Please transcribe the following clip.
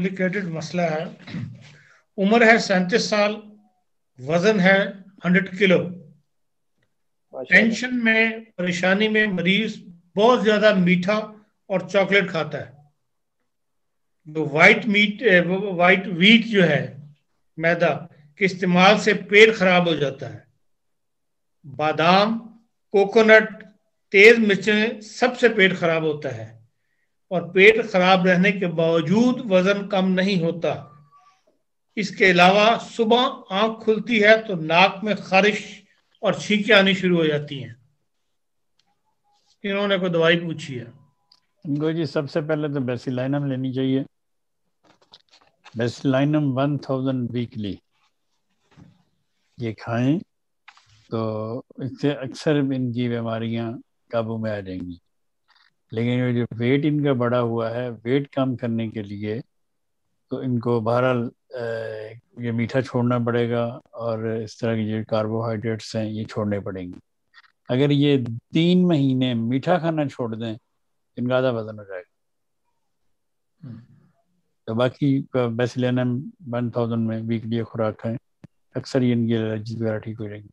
Complicated مسئلہ ہے. عمر ہے 37 سال، وزن ہے 100 کلو. ماشاء اللہ. ٹینشن میں، پریشانی میں مریض بہت زیادہ میٹھا اور چاکلیٹ کھاتا ہے. جو وائٹ ویٹ جو ہے میدا کے استعمال سے پیٹ خراب ہو جاتا ہے. بادام، کوکونٹ، تیز مرچیں سب سے پیٹ خراب ہوتا ہے، اور پیٹ خراب رہنے کے باوجود وزن کم نہیں ہوتا. اس کے علاوہ صبح آنکھ کھلتی ہے تو ناک میں خارش اور چھینکیں آنی شروع ہو جاتی ہیں. انہوں نے کوئی دوائی پوچھی ہے. ان کو جی سب سے پہلے تو بیسیلائنم لینی چاہیے. بیسیلائنم 1000 ویکلی یہ کھائیں تو اس سے اکثر ان کی بیماریاں قابو میں آ جائیں گی. لیکن جو ویٹ ان کا بڑا ہوا ہے، ویٹ کم کرنے کے لیے تو ان کو بہرحال یہ میٹھا چھوڑنا پڑے گا، اور اس طرح کی جو کاربوہائیڈریٹس ہیں یہ چھوڑنے پڑیں گے. اگر یہ 3 مہینے میٹھا کھانا چھوڑ دیں ان کا آدھا وزن ہو جائے گا. تو باقی بیسیلینم 1000 میں ویکلی خوراک کھائیں، اکثر یہ ان کی الرجی وغیرہ ٹھیک ہو جائیں گی.